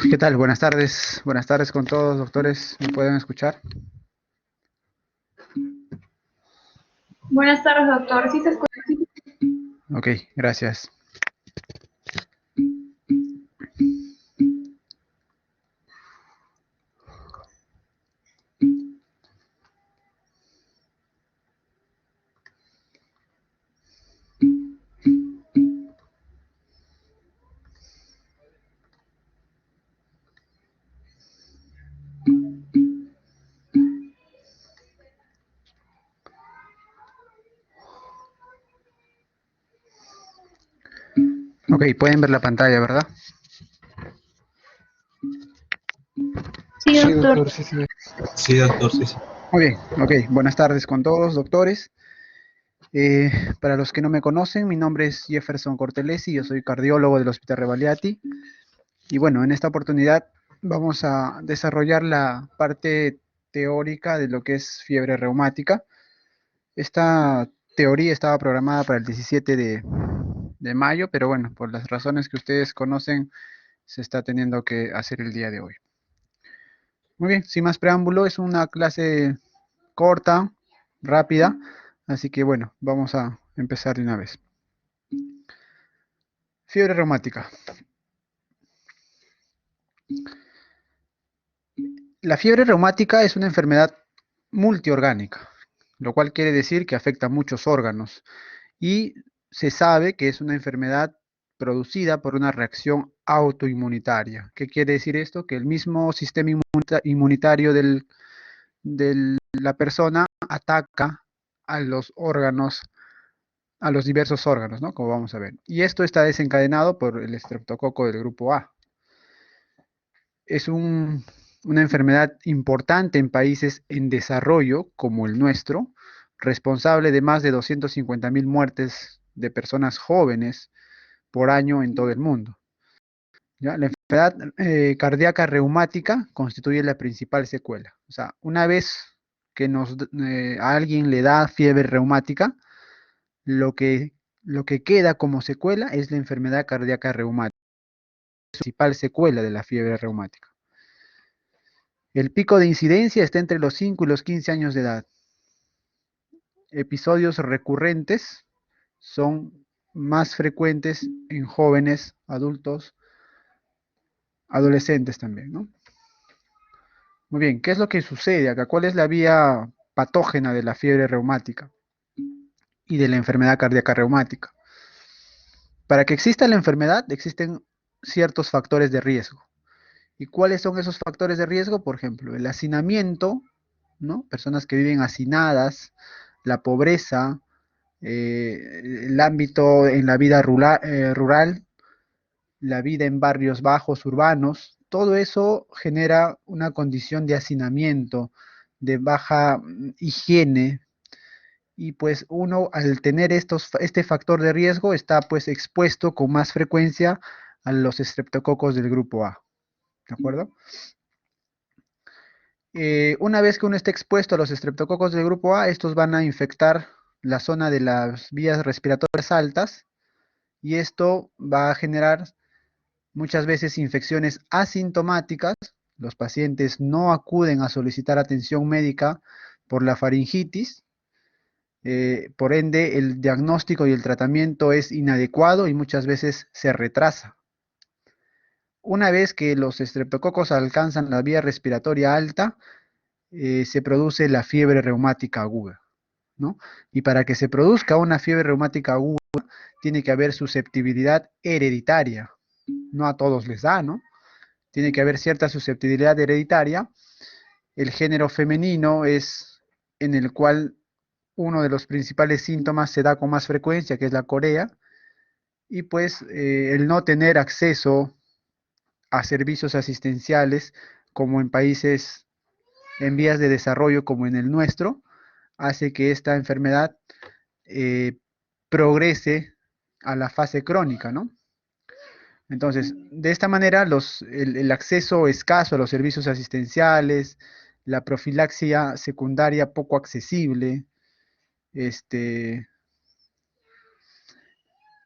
¿Qué tal? Buenas tardes con todos, doctores, ¿me pueden escuchar? Buenas tardes, doctor. ¿Sí se escucha? Ok, gracias. Ok, pueden ver la pantalla, ¿verdad? Sí, Sí, doctor. doctor, sí, sí. Sí, doctor, sí, sí. Muy bien, ok, buenas tardes con todos, doctores. Eh, para los que no me conocen, mi nombre es Jefferson Cortelesi, yo soy cardiólogo del Hospital Revaliati. Y bueno, en esta oportunidad vamos a desarrollar la parte teórica de lo que es fiebre reumática. Esta teoría estaba programada para el 17 de mayo, pero bueno, por las razones que ustedes conocen, se está teniendo que hacer el día de hoy. Muy bien, sin más preámbulo, es una clase corta, rápida, así que bueno, vamos a empezar de una vez. Fiebre reumática. La fiebre reumática es una enfermedad multiorgánica, lo cual quiere decir que afecta a muchos órganos y se sabe que es una enfermedad producida por una reacción autoinmunitaria. ¿Qué quiere decir esto? Que el mismo sistema inmunitario de la persona ataca a los órganos, a los diversos órganos, ¿no? Como vamos a ver. Y esto está desencadenado por el estreptococo del grupo A. Es una enfermedad importante en países en desarrollo como el nuestro, responsable de más de 250.000 muertes de personas jóvenes por año en todo el mundo. ¿Ya? La enfermedad cardíaca reumática constituye la principal secuela. O sea, una vez que a alguien le da fiebre reumática, lo que, lo que queda como secuela es la enfermedad cardíaca reumática, la principal secuela de la fiebre reumática. El pico de incidencia está entre los 5 y los 15 años de edad. Episodios recurrentes son más frecuentes en jóvenes, adultos, adolescentes también, ¿no? Muy bien, ¿qué es lo que sucede acá? ¿Cuál es la vía patógena de la fiebre reumática y de la enfermedad cardíaca reumática? Para que exista la enfermedad existen ciertos factores de riesgo. ¿Y cuáles son esos factores de riesgo? Por ejemplo, el hacinamiento, ¿no? Personas que viven hacinadas, la pobreza, el ámbito en la vida rural, la vida en barrios bajos urbanos, todo eso genera una condición de hacinamiento, de baja higiene, y pues uno al tener este factor de riesgo está pues expuesto con más frecuencia a los estreptococos del grupo A, ¿de acuerdo? Una vez que uno esté expuesto a los estreptococos del grupo A, estos van a infectar la zona de las vías respiratorias altas y esto va a generar muchas veces infecciones asintomáticas. Los pacientes no acuden a solicitar atención médica por la faringitis. Por ende, el diagnóstico y el tratamiento es inadecuado y muchas veces se retrasa. Una vez que los estreptococos alcanzan la vía respiratoria alta, se produce la fiebre reumática aguda, ¿no? Y para que se produzca una fiebre reumática aguda, tiene que haber susceptibilidad hereditaria. No a todos les da, ¿no? Tiene que haber cierta susceptibilidad hereditaria. El género femenino es en el cual uno de los principales síntomas se da con más frecuencia, que es la corea, y pues el no tener acceso a servicios asistenciales como en países en vías de desarrollo como en el nuestro, hace que esta enfermedad eh, progrese a la fase crónica, ¿no? Entonces, de esta manera, el acceso escaso a los servicios asistenciales, la profilaxia secundaria poco accesible, este,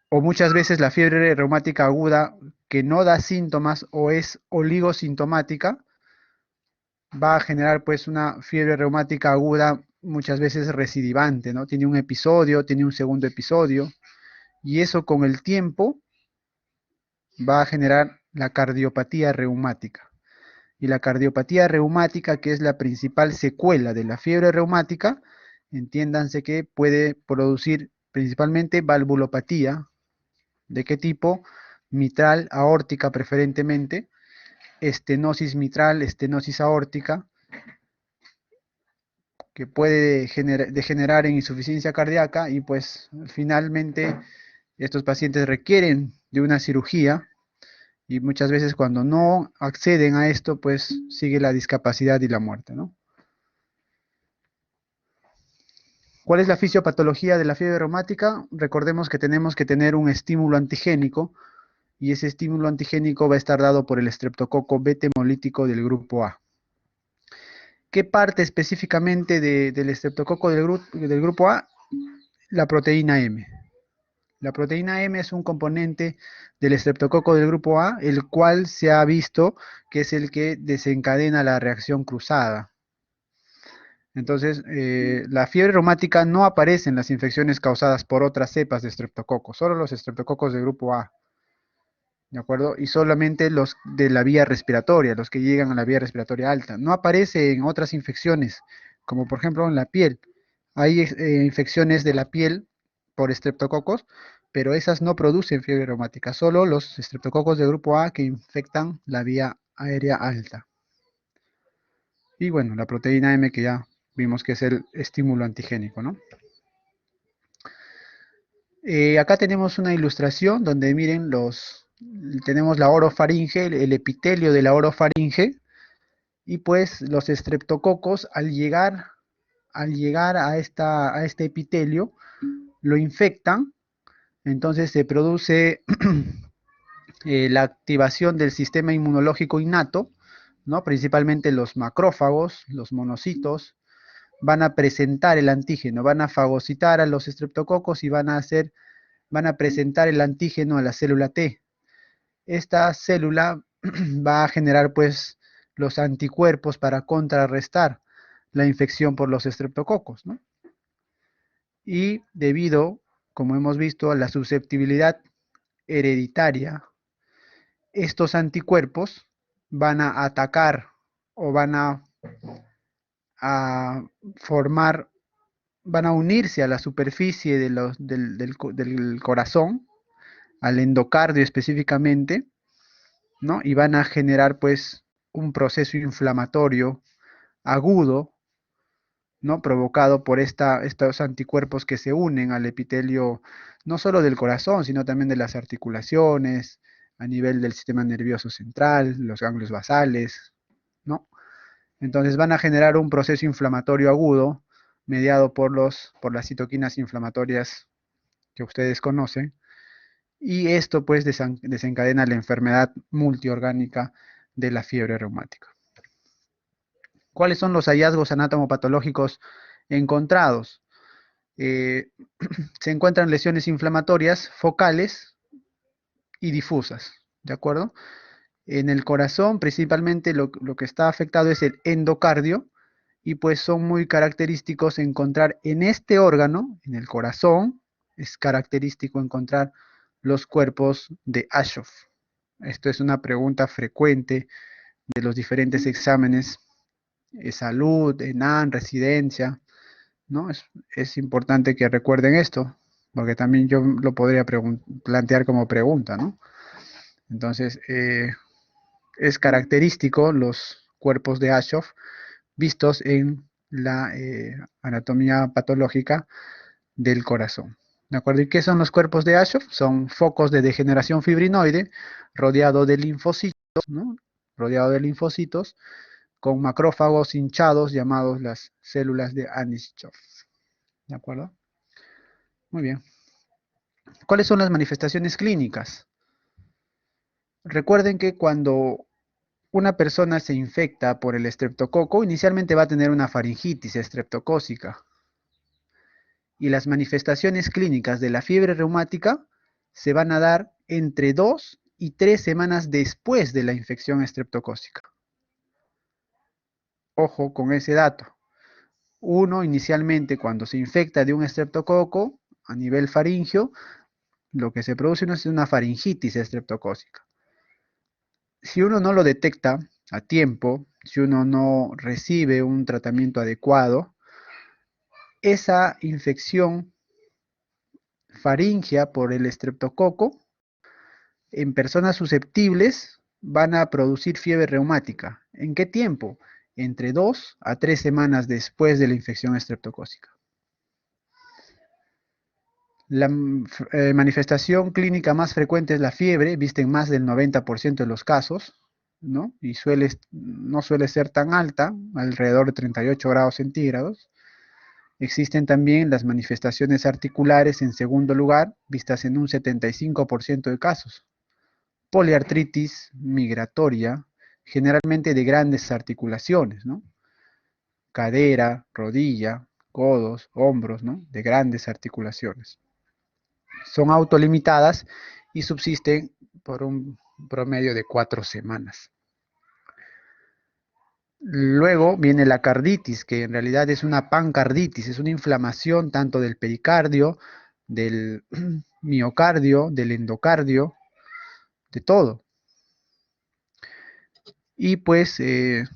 o muchas veces la fiebre reumática aguda que no da síntomas o es oligosintomática, va a generar pues una fiebre reumática aguda muchas veces recidivante, ¿no? Tiene un episodio, tiene un segundo episodio, y eso con el tiempo va a generar la cardiopatía reumática. Y la cardiopatía reumática, que es la principal secuela de la fiebre reumática, entiéndanse que puede producir principalmente valvulopatía. ¿De qué tipo? Mitral, aórtica preferentemente, estenosis mitral, estenosis aórtica, que puede degenerar en insuficiencia cardíaca y pues finalmente estos pacientes requieren de una cirugía y muchas veces cuando no acceden a esto pues sigue la discapacidad y la muerte, ¿no? ¿Cuál es la fisiopatología de la fiebre reumática? Recordemos que tenemos que tener un estímulo antigénico y ese estímulo antigénico va a estar dado por el estreptococo beta hemolítico del grupo A. ¿Qué parte específicamente del estreptococo del grupo A? La proteína M. La proteína M es un componente del estreptococo del grupo A, el cual se ha visto que es el que desencadena la reacción cruzada. Entonces, la fiebre reumática no aparece en las infecciones causadas por otras cepas de estreptococos, solo los estreptococos del grupo A, ¿de acuerdo? Y solamente los de la vía respiratoria, los que llegan a la vía respiratoria alta. No aparece en otras infecciones, como por ejemplo en la piel. Hay infecciones de la piel por estreptococos, pero esas no producen fiebre reumática, solo los estreptococos de grupo A que infectan la vía aérea alta. Y bueno, la proteína M que ya vimos que es el estímulo antigénico, ¿no? Acá tenemos una ilustración donde miren tenemos la orofaringe, el epitelio de la orofaringe, y pues los estreptococos al llegar a este epitelio, lo infectan, entonces se produce la activación del sistema inmunológico innato, ¿no? Principalmente los macrófagos, los monocitos, van a presentar el antígeno, van a fagocitar a los estreptococos y van a presentar el antígeno a la célula T. Esta célula va a generar pues los anticuerpos para contrarrestar la infección por los estreptococos, ¿no? Y debido, como hemos visto, a la susceptibilidad hereditaria, estos anticuerpos van a atacar o a formar, van a unirse a la superficie del corazón, al endocardio específicamente, ¿no? Y van a generar pues un proceso inflamatorio agudo, ¿no? Provocado por estos anticuerpos que se unen al epitelio, no solo del corazón, sino también de las articulaciones, a nivel del sistema nervioso central, los ganglios basales, ¿no? Entonces van a generar un proceso inflamatorio agudo mediado por las citoquinas inflamatorias que ustedes conocen, y esto pues desencadena la enfermedad multiorgánica de la fiebre reumática. ¿Cuáles son los hallazgos anatomopatológicos encontrados? Se encuentran lesiones inflamatorias focales y difusas, ¿de acuerdo? En el corazón principalmente lo que está afectado es el endocardio y pues son muy característicos encontrar en este órgano, en el corazón, es característico encontrar los cuerpos de Aschoff. Esto es una pregunta frecuente de los diferentes exámenes de salud, ENAN, residencia, ¿no? Es importante que recuerden esto, porque también yo lo podría plantear como pregunta, ¿no? Entonces, es característico los cuerpos de Aschoff vistos en la anatomía patológica del corazón. ¿De acuerdo? ¿Y qué son los cuerpos de Aschoff? Son focos de degeneración fibrinoide rodeado de linfocitos, ¿no? Rodeado de linfocitos con macrófagos hinchados llamados las células de Anischoff. ¿De acuerdo? Muy bien. ¿Cuáles son las manifestaciones clínicas? Recuerden que cuando una persona se infecta por el estreptococo, inicialmente va a tener una faringitis estreptocócica. Y las manifestaciones clínicas de la fiebre reumática se van a dar entre 2 y 3 semanas después de la infección estreptocócica. Ojo con ese dato. Uno, inicialmente, cuando se infecta de un estreptococo a nivel faringio, lo que se produce es una faringitis estreptocócica. Si uno no lo detecta a tiempo, si uno no recibe un tratamiento adecuado, esa infección faringia por el estreptococo en personas susceptibles van a producir fiebre reumática. ¿En qué tiempo? Entre 2 a 3 semanas después de la infección estreptocócica. La manifestación clínica más frecuente es la fiebre, vista en más del 90% de los casos, ¿no? Y no suele ser tan alta, alrededor de 38 grados centígrados. Existen también las manifestaciones articulares en segundo lugar, vistas en un 75% de casos. Poliartritis migratoria, generalmente de grandes articulaciones, ¿no? Cadera, rodilla, codos, hombros, ¿no? De grandes articulaciones. Son autolimitadas y subsisten por un promedio de 4 semanas. Luego viene la carditis, que en realidad es una pancarditis, es una inflamación tanto del pericardio, del miocardio, del endocardio, de todo. Y pues se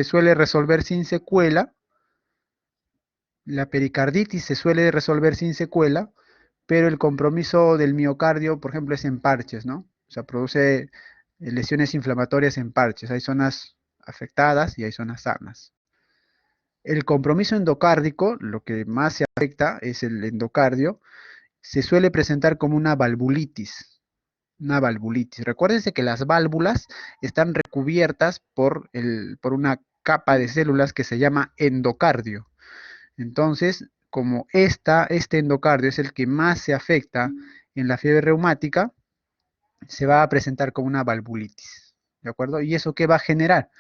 suele resolver sin secuela. La pericarditis se suele resolver sin secuela, pero el compromiso del miocardio, por ejemplo, es en parches, ¿no? O sea, produce lesiones inflamatorias en parches. Hay zonas afectadas y hay zonas sanas. El compromiso endocárdico, lo que más se afecta es el endocardio, se suele presentar como una valvulitis. Una valvulitis. Recuérdense que las válvulas están recubiertas por una capa de células que se llama endocardio. Entonces, como este endocardio es el que más se afecta en la fiebre reumática, se va a presentar como una valvulitis, ¿de acuerdo? ¿Y eso qué va a generar?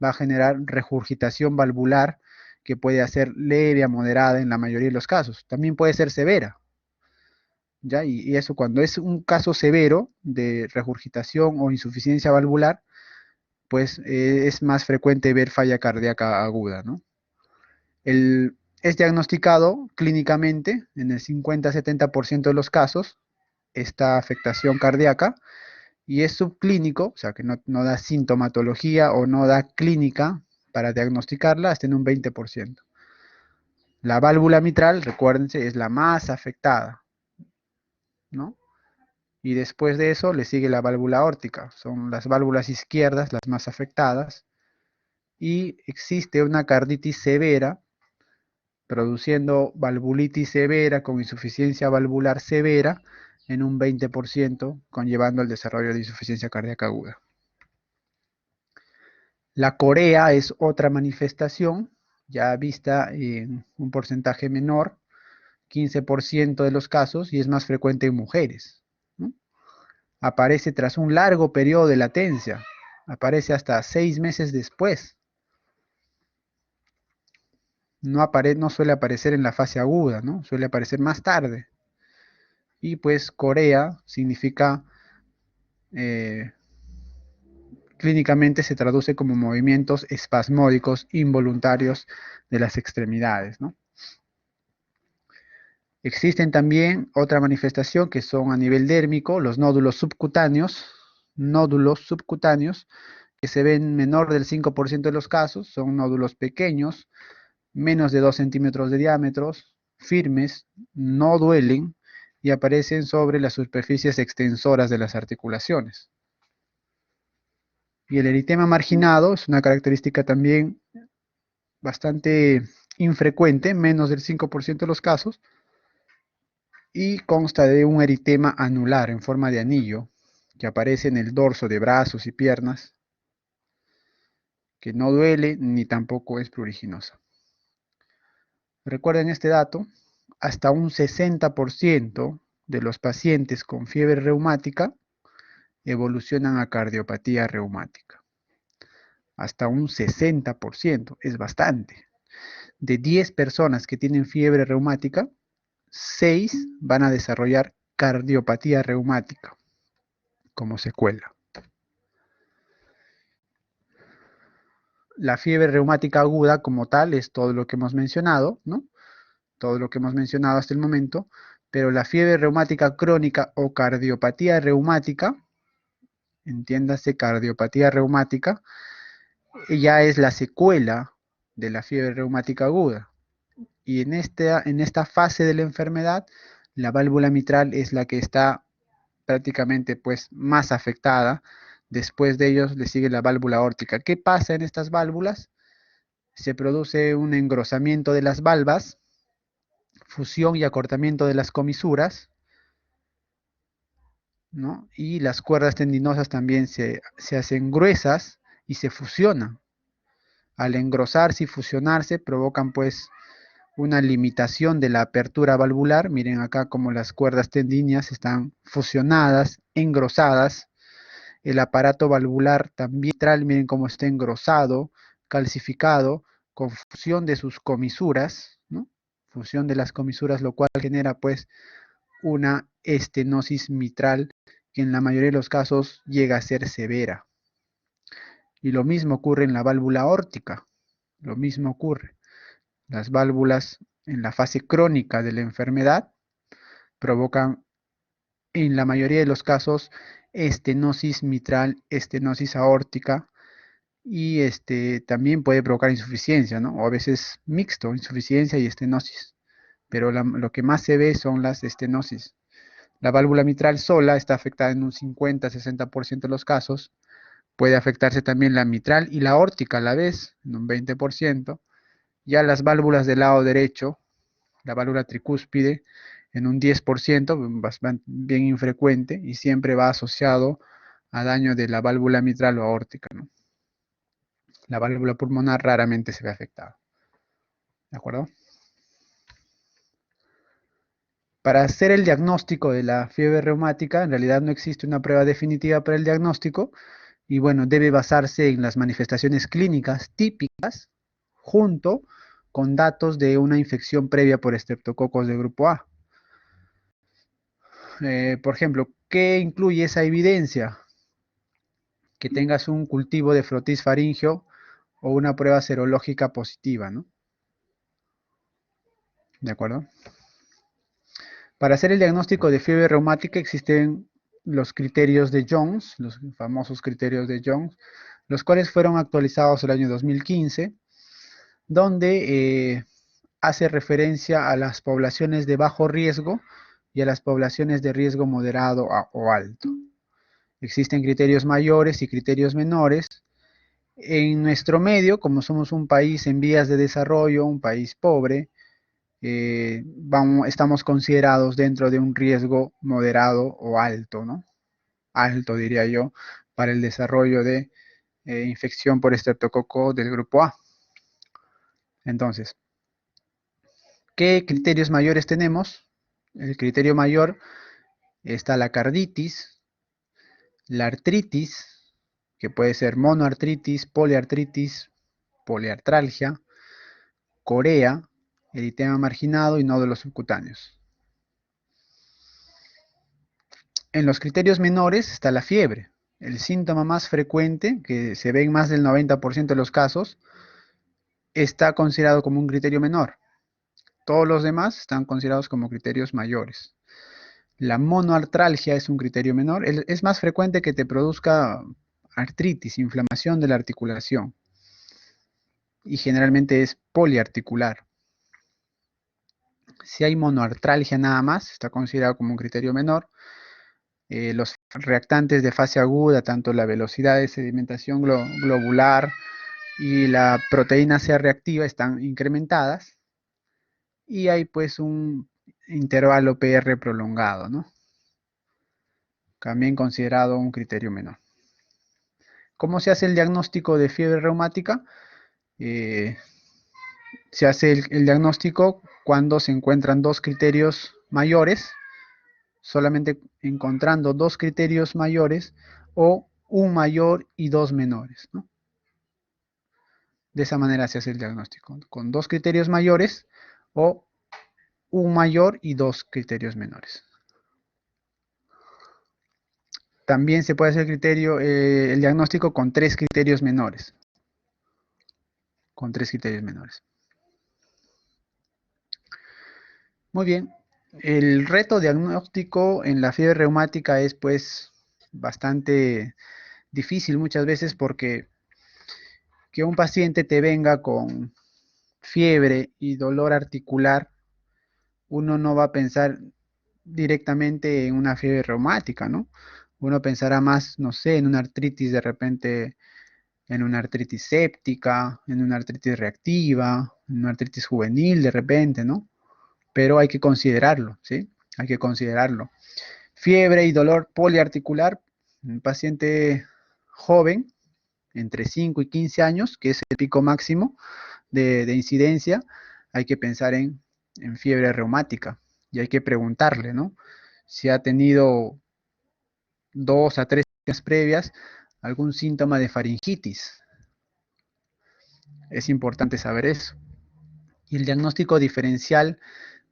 Va a generar regurgitación valvular que puede ser leve a moderada en la mayoría de los casos. También puede ser severa, ¿ya? Y eso cuando es un caso severo de regurgitación o insuficiencia valvular, pues es más frecuente ver falla cardíaca aguda, ¿no? Es diagnosticado clínicamente en el 50-70% de los casos esta afectación cardíaca y es subclínico, o sea que no da sintomatología o no da clínica para diagnosticarla hasta en un 20%. La válvula mitral, recuérdense, es la más afectada, ¿no? Y después de eso le sigue la válvula aórtica, son las válvulas izquierdas las más afectadas y existe una carditis severa produciendo valvulitis severa con insuficiencia valvular severa en un 20%, conllevando al desarrollo de insuficiencia cardíaca aguda. La corea es otra manifestación, ya vista en un porcentaje menor, 15% de los casos, y es más frecuente en mujeres, ¿no? Aparece tras un largo periodo de latencia, aparece hasta 6 meses después. No suele aparecer en la fase aguda, ¿no? Suele aparecer más tarde. Y pues corea significa, clínicamente se traduce como movimientos espasmódicos involuntarios de las extremidades, ¿no? Existen también otra manifestación que son a nivel dérmico, los nódulos subcutáneos, que se ven menor del 5% de los casos, son nódulos pequeños, menos de 2 centímetros de diámetro, firmes, no duelen y aparecen sobre las superficies extensoras de las articulaciones. Y el eritema marginado es una característica también bastante infrecuente, menos del 5% de los casos, y consta de un eritema anular en forma de anillo que aparece en el dorso de brazos y piernas, que no duele ni tampoco es pruriginosa. Recuerden este dato, hasta un 60% de los pacientes con fiebre reumática evolucionan a cardiopatía reumática. Hasta un 60%, es bastante. De 10 personas que tienen fiebre reumática, 6 van a desarrollar cardiopatía reumática. como secuela. La fiebre reumática aguda como tal es todo lo que hemos mencionado, ¿no? Todo lo que hemos mencionado hasta el momento, pero la fiebre reumática crónica o cardiopatía reumática, entiéndase cardiopatía reumática, ya es la secuela de la fiebre reumática aguda. Y en esta fase de la enfermedad, la válvula mitral es la que está prácticamente pues más afectada. Después de ellos le sigue la válvula aórtica. ¿Qué pasa en estas válvulas? Se produce un engrosamiento de las valvas, fusión y acortamiento de las comisuras, ¿no? Y las cuerdas tendinosas también se hacen gruesas y se fusionan. Al engrosarse y fusionarse provocan pues una limitación de la apertura valvular. Miren acá como las cuerdas tendinias están fusionadas, engrosadas. El aparato valvular también, miren cómo está engrosado, calcificado, con fusión de sus comisuras, ¿no? Fusión de las comisuras, lo cual genera pues una estenosis mitral que en la mayoría de los casos llega a ser severa. Y lo mismo ocurre en la válvula aórtica, lo mismo ocurre. Las válvulas en la fase crónica de la enfermedad provocan en la mayoría de los casos estenosis mitral, estenosis aórtica y también puede provocar insuficiencia, ¿no? O a veces mixto, insuficiencia y estenosis. Pero lo que más se ve son las estenosis. La válvula mitral sola está afectada en un 50-60% de los casos. Puede afectarse también la mitral y la aórtica a la vez, en un 20%. Ya las válvulas del lado derecho, la válvula tricúspide, en un 10%, bastante bien infrecuente, y siempre va asociado a daño de la válvula mitral o aórtica, ¿no? La válvula pulmonar raramente se ve afectada. ¿De acuerdo? Para hacer el diagnóstico de la fiebre reumática, en realidad no existe una prueba definitiva para el diagnóstico, y bueno, debe basarse en las manifestaciones clínicas típicas junto con datos de una infección previa por estreptococos de grupo A. Por ejemplo, ¿qué incluye esa evidencia? Que tengas un cultivo de frotis faríngeo o una prueba serológica positiva, ¿no? ¿De acuerdo? Para hacer el diagnóstico de fiebre reumática existen los criterios de Jones, los famosos criterios de Jones, los cuales fueron actualizados el año 2015, donde hace referencia a las poblaciones de bajo riesgo y a las poblaciones de riesgo moderado o alto. Existen criterios mayores y criterios menores. En nuestro medio, como somos un país en vías de desarrollo, un país pobre, estamos considerados dentro de un riesgo moderado o alto, ¿no? Alto, diría yo, para el desarrollo de infección por estreptococo del grupo A. Entonces, ¿qué criterios mayores tenemos? El criterio mayor está la carditis, la artritis, que puede ser monoartritis, poliartralgia, corea, eritema marginado y nódulos subcutáneos. En los criterios menores está la fiebre. El síntoma más frecuente, que se ve en más del 90% de los casos, está considerado como un criterio menor. Todos los demás están considerados como criterios mayores. La monoartralgia es un criterio menor. Es más frecuente que te produzca artritis, inflamación de la articulación. Y generalmente es poliarticular. Si hay monoartralgia nada más, está considerado como un criterio menor. Los reactantes de fase aguda, tanto la velocidad de sedimentación globular y la proteína C reactiva están incrementadas. Y hay pues un intervalo PR prolongado, ¿no? También considerado un criterio menor. ¿Cómo se hace el diagnóstico de fiebre reumática? Se hace el diagnóstico cuando se encuentran dos criterios mayores, solamente encontrando dos criterios mayores o un mayor y dos menores, ¿no? De esa manera se hace el diagnóstico, con dos criterios mayores o un mayor y dos criterios menores. también se puede hacer el diagnóstico con 3 criterios menores. Con 3 criterios menores. Muy bien. El reto diagnóstico en la fiebre reumática es pues bastante difícil muchas veces porque que un paciente te venga con fiebre y dolor articular, uno no va a pensar directamente en una fiebre reumática, ¿no? Uno pensará más, no sé, en una artritis de repente, en una artritis séptica, en una artritis reactiva, en una artritis juvenil de repente, ¿no? Pero hay que considerarlo, ¿sí? Hay que considerarlo. Fiebre y dolor poliarticular, un paciente joven, entre 5 y 15 años, que es el pico máximo de incidencia, hay que pensar en fiebre reumática y hay que preguntarle, ¿no? Si ha tenido 2 a 3 días previas algún síntoma de faringitis. Es importante saber eso. Y el diagnóstico diferencial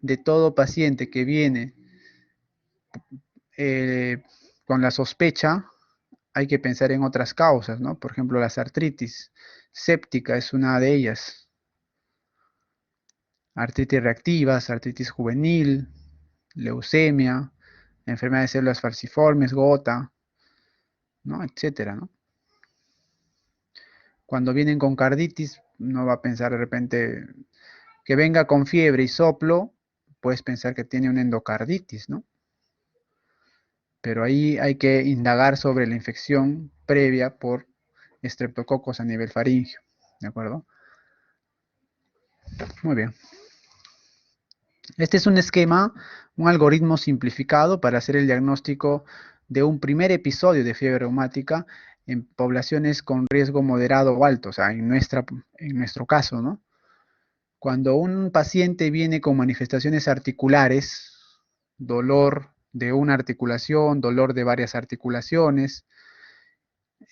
de todo paciente que viene eh, con la sospecha, hay que pensar en otras causas, ¿no? Por ejemplo, las artritis séptica es una de ellas. Artritis reactivas, artritis juvenil, leucemia, enfermedad de células falciformes, gota, ¿no? Etcétera, ¿no? Cuando vienen con carditis, no va a pensar de repente que venga con fiebre y soplo, puedes pensar que tiene una endocarditis, ¿no? Pero ahí hay que indagar sobre la infección previa por estreptococos a nivel faríngeo, ¿de acuerdo? Muy bien. Este es un esquema, un algoritmo simplificado para hacer el diagnóstico de un primer episodio de fiebre reumática en poblaciones con riesgo moderado o alto, o sea, en nuestro caso, ¿no? Cuando un paciente viene con manifestaciones articulares, dolor de una articulación, dolor de varias articulaciones,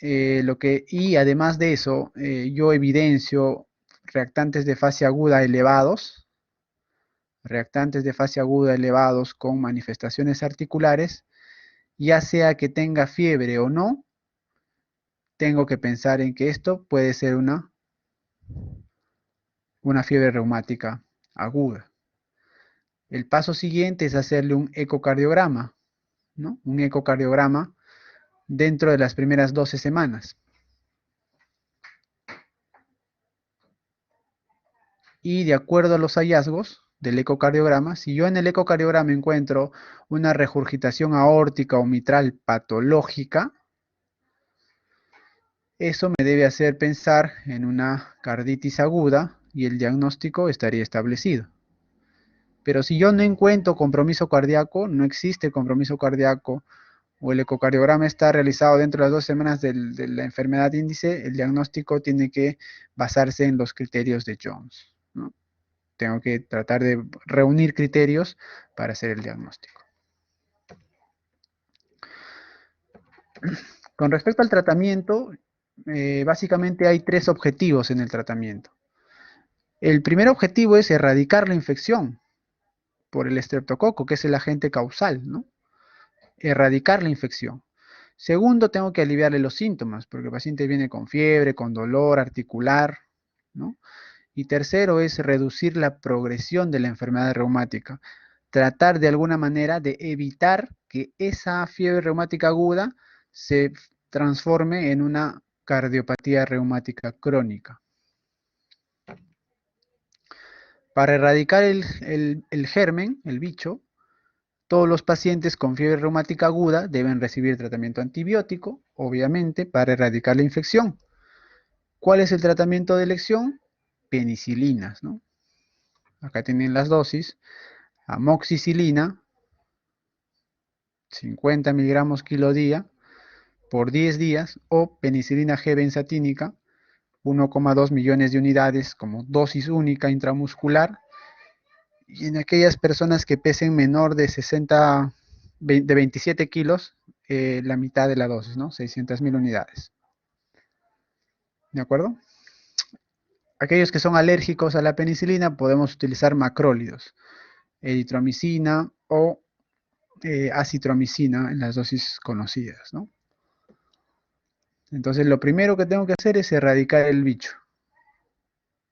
y además de eso, yo evidencio reactantes de fase aguda elevados con manifestaciones articulares, ya sea que tenga fiebre o no, tengo que pensar en que esto puede ser una fiebre reumática aguda. El paso siguiente es hacerle un ecocardiograma, ¿no? Un ecocardiograma dentro de las primeras 12 semanas. Y de acuerdo a los hallazgos del ecocardiograma, si yo en el ecocardiograma encuentro una regurgitación aórtica o mitral patológica, eso me debe hacer pensar en una carditis aguda y el diagnóstico estaría establecido. Pero si yo no encuentro compromiso cardíaco, no existe compromiso cardíaco, o el ecocardiograma está realizado dentro de las 2 semanas de la enfermedad índice, el diagnóstico tiene que basarse en los criterios de Jones, ¿no? Tengo que tratar de reunir criterios para hacer el diagnóstico. Con respecto al tratamiento, básicamente hay 3 objetivos en el tratamiento. El primer objetivo es erradicar la infección por el estreptococo, que es el agente causal, ¿no? Erradicar la infección. Segundo, tengo que aliviarle los síntomas, porque el paciente viene con fiebre, con dolor articular, ¿no? Y tercero es reducir la progresión de la enfermedad reumática. Tratar de alguna manera de evitar que esa fiebre reumática aguda se transforme en una cardiopatía reumática crónica. Para erradicar el germen, el bicho, todos los pacientes con fiebre reumática aguda deben recibir tratamiento antibiótico, obviamente, para erradicar la infección. ¿Cuál es el tratamiento de elección? Penicilinas, ¿no? Acá tienen las dosis. Amoxicilina, 50 miligramos kilo día por 10 días, o penicilina G benzatínica, 1,2 millones de unidades como dosis única intramuscular, y en aquellas personas que pesen menor de 27 kilos, la mitad de la dosis, ¿no? 600.000 unidades. ¿De acuerdo? Aquellos que son alérgicos a la penicilina podemos utilizar macrólidos, eritromicina o acitromicina en las dosis conocidas, ¿no? Entonces, lo primero que tengo que hacer es erradicar el bicho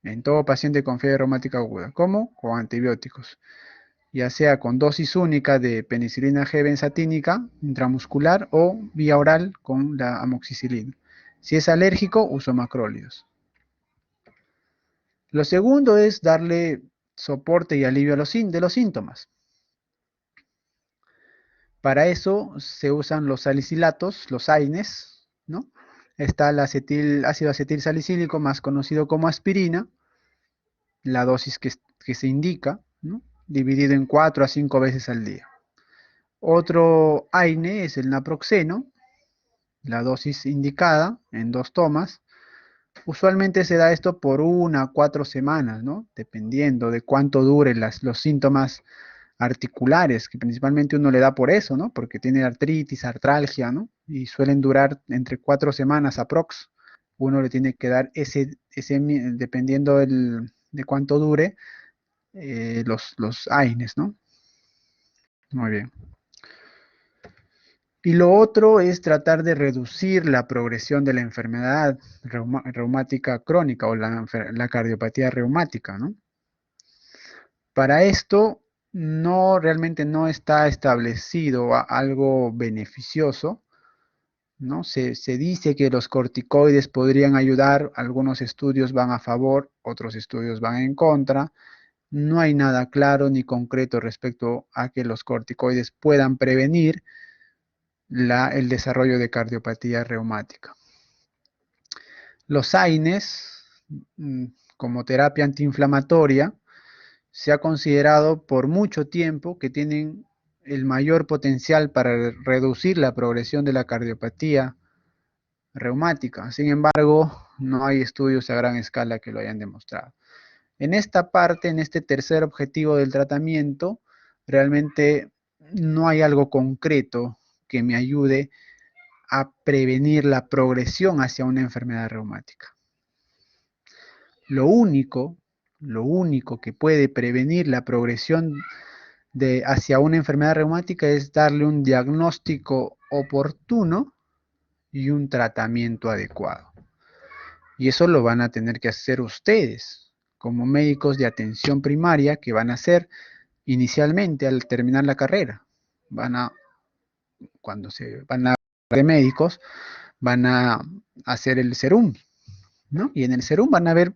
en todo paciente con fiebre reumática aguda. ¿Cómo? Con antibióticos, ya sea con dosis única de penicilina G benzatínica intramuscular o vía oral con la amoxicilina. Si es alérgico, uso macrólidos. Lo segundo es darle soporte y alivio a de los síntomas. Para eso se usan los salicilatos, los AINES, ¿no? Está el ácido acetil salicílico, más conocido como aspirina, la dosis que se indica, ¿no? Dividido en 4 a 5 veces al día. Otro AINE es el naproxeno, la dosis indicada en 2 tomas. Usualmente se da esto por 1 a 4 semanas, ¿no? Dependiendo de cuánto duren los síntomas articulares, que principalmente uno le da por eso, ¿no? Porque tiene artritis, artralgia, ¿no? Y suelen durar entre 4 semanas aprox. Uno le tiene que dar dependiendo de cuánto dure, los AINES, ¿no? Muy bien. Y lo otro es tratar de reducir la progresión de la enfermedad reumática crónica o la cardiopatía reumática, ¿no? Para esto realmente no está establecido algo beneficioso, ¿no? Se dice que los corticoides podrían ayudar, algunos estudios van a favor, otros estudios van en contra. No hay nada claro ni concreto respecto a que los corticoides puedan prevenir el desarrollo de cardiopatía reumática. Los AINES, como terapia antiinflamatoria, se ha considerado por mucho tiempo que tienen el mayor potencial para reducir la progresión de la cardiopatía reumática. Sin embargo, no hay estudios a gran escala que lo hayan demostrado. En esta parte, en este tercer objetivo del tratamiento, realmente no hay algo concreto que me ayude a prevenir la progresión hacia una enfermedad reumática. Lo único que puede prevenir la progresión hacia una enfermedad reumática es darle un diagnóstico oportuno y un tratamiento adecuado. Y eso lo van a tener que hacer ustedes, como médicos de atención primaria, que van a hacer inicialmente al terminar la carrera. Cuando se van a de médicos, van a hacer el serum, ¿no? Y en el serum van a ver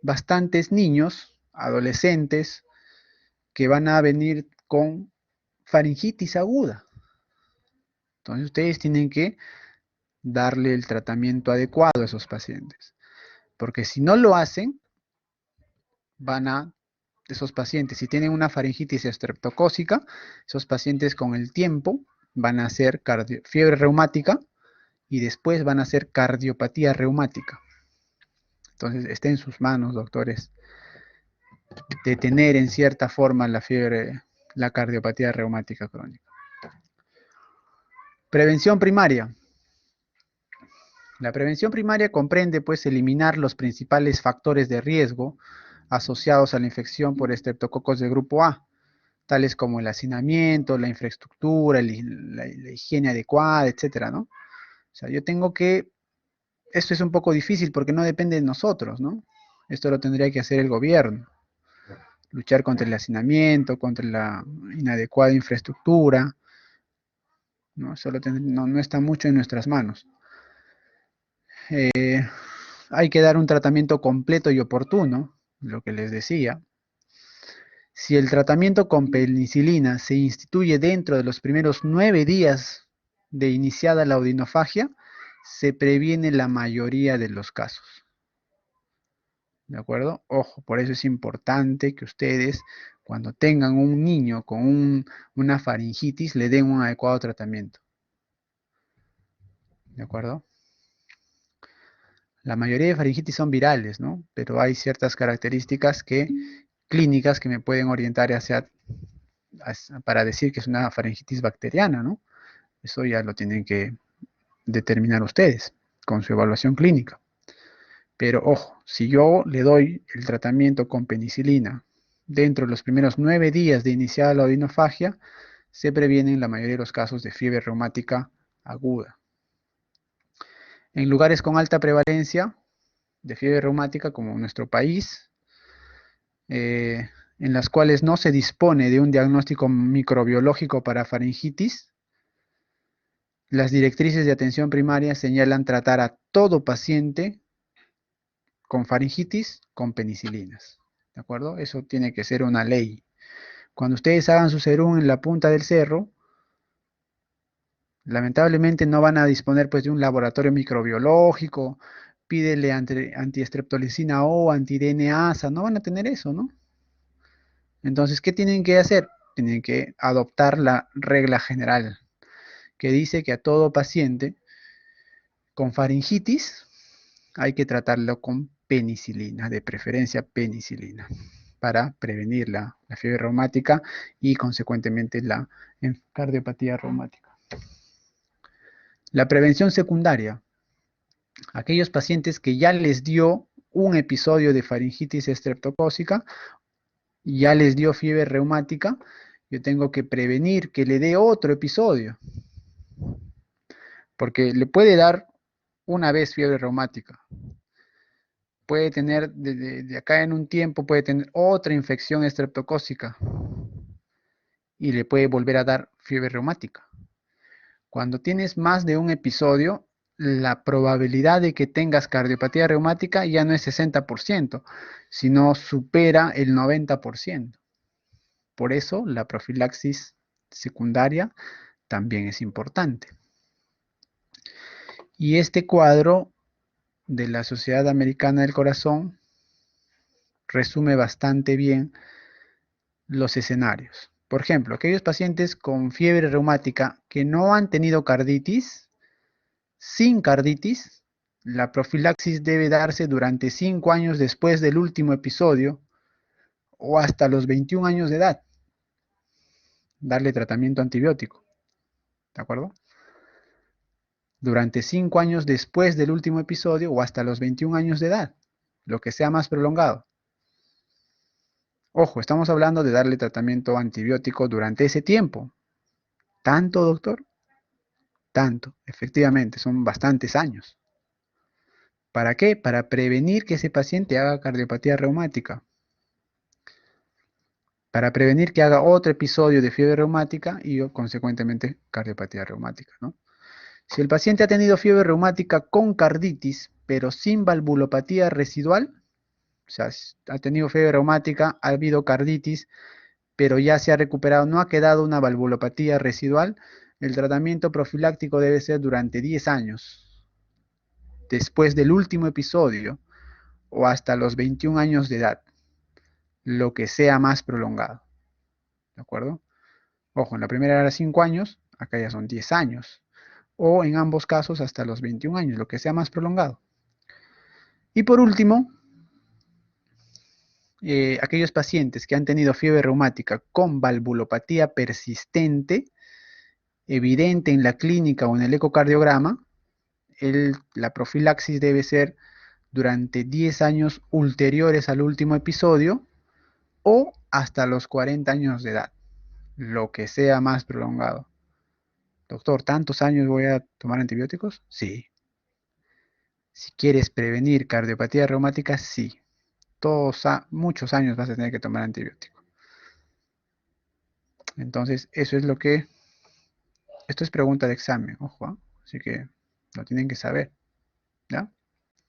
bastantes niños, adolescentes, que van a venir con faringitis aguda. Entonces ustedes tienen que darle el tratamiento adecuado a esos pacientes. Porque si no lo hacen, esos pacientes, si tienen una faringitis estreptocócica, esos pacientes con el tiempo van a hacer fiebre reumática y después van a hacer cardiopatía reumática. Entonces, está en sus manos, doctores, detener en cierta forma la cardiopatía reumática crónica. Prevención primaria. La prevención primaria comprende, pues, eliminar los principales factores de riesgo asociados a la infección por estreptococos de grupo A, tales como el hacinamiento, la infraestructura, la higiene adecuada, etcétera, ¿no? O sea, esto es un poco difícil porque no depende de nosotros, ¿no? Esto lo tendría que hacer el gobierno. Luchar contra el hacinamiento, contra la inadecuada infraestructura, ¿no? No está mucho en nuestras manos. Hay que dar un tratamiento completo y oportuno, lo que les decía. Si el tratamiento con penicilina se instituye dentro de los primeros 9 días de iniciada la odinofagia, se previene la mayoría de los casos. ¿De acuerdo? Ojo, por eso es importante que ustedes, cuando tengan un niño con una faringitis, le den un adecuado tratamiento. ¿De acuerdo? La mayoría de faringitis son virales, ¿no? Pero hay ciertas características clínicas que me pueden orientar para decir que es una faringitis bacteriana, ¿no? Eso ya lo tienen que determinar ustedes con su evaluación clínica. Pero ojo, si yo le doy el tratamiento con penicilina dentro de los primeros 9 días de iniciada la odinofagia, se previenen la mayoría de los casos de fiebre reumática aguda. En lugares con alta prevalencia de fiebre reumática, como nuestro país, en las cuales no se dispone de un diagnóstico microbiológico para faringitis, las directrices de atención primaria señalan tratar a todo paciente con faringitis con penicilinas. ¿De acuerdo? Eso tiene que ser una ley. Cuando ustedes hagan su serum en la punta del cerro, lamentablemente no van a disponer pues de un laboratorio microbiológico, pídele antiestreptolicina O, anti-DNasa, no van a tener eso, ¿no? Entonces, ¿qué tienen que hacer? Tienen que adoptar la regla general, que dice que a todo paciente con faringitis hay que tratarlo con penicilina, de preferencia penicilina, para prevenir la fiebre reumática y consecuentemente la cardiopatía reumática. La prevención secundaria. Aquellos pacientes que ya les dio un episodio de faringitis estreptocócica, ya les dio fiebre reumática, yo tengo que prevenir que le dé otro episodio, porque le puede dar una vez fiebre reumática, puede tener de acá en un tiempo, puede tener otra infección estreptocócica y le puede volver a dar fiebre reumática. Cuando tienes más de un episodio, la probabilidad de que tengas cardiopatía reumática ya no es 60%, sino supera el 90%. Por eso la profilaxis secundaria también es importante. Y este cuadro de la Sociedad Americana del Corazón resume bastante bien los escenarios. Por ejemplo, aquellos pacientes con fiebre reumática que no han tenido carditis, sin carditis, la profilaxis debe darse durante 5 años después del último episodio o hasta los 21 años de edad. Darle tratamiento antibiótico. ¿De acuerdo? Durante 5 años después del último episodio o hasta los 21 años de edad, lo que sea más prolongado. Ojo, estamos hablando de darle tratamiento antibiótico durante ese tiempo. ¿Tanto, doctor? Tanto, efectivamente, son bastantes años. ¿Para qué? Para prevenir que ese paciente haga cardiopatía reumática. Para prevenir que haga otro episodio de fiebre reumática y consecuentemente cardiopatía reumática, ¿no? Si el paciente ha tenido fiebre reumática con carditis, pero sin valvulopatía residual, o sea, ha tenido fiebre reumática, ha habido carditis, pero ya se ha recuperado, no ha quedado una valvulopatía residual, el tratamiento profiláctico debe ser durante 10 años, después del último episodio o hasta los 21 años de edad, lo que sea más prolongado. ¿De acuerdo? Ojo, en la primera era 5 años, acá ya son 10 años. O en ambos casos hasta los 21 años, lo que sea más prolongado. Y por último, aquellos pacientes que han tenido fiebre reumática con valvulopatía persistente, evidente en la clínica o en el ecocardiograma, la profilaxis debe ser durante 10 años ulteriores al último episodio o hasta los 40 años de edad, lo que sea más prolongado. Doctor, ¿tantos años voy a tomar antibióticos? Sí. Si quieres prevenir cardiopatía reumática, sí. Muchos años vas a tener que tomar antibiótico. Entonces, eso es lo que... Esto es pregunta de examen, ojo, ¿eh? Así que lo tienen que saber, ¿ya?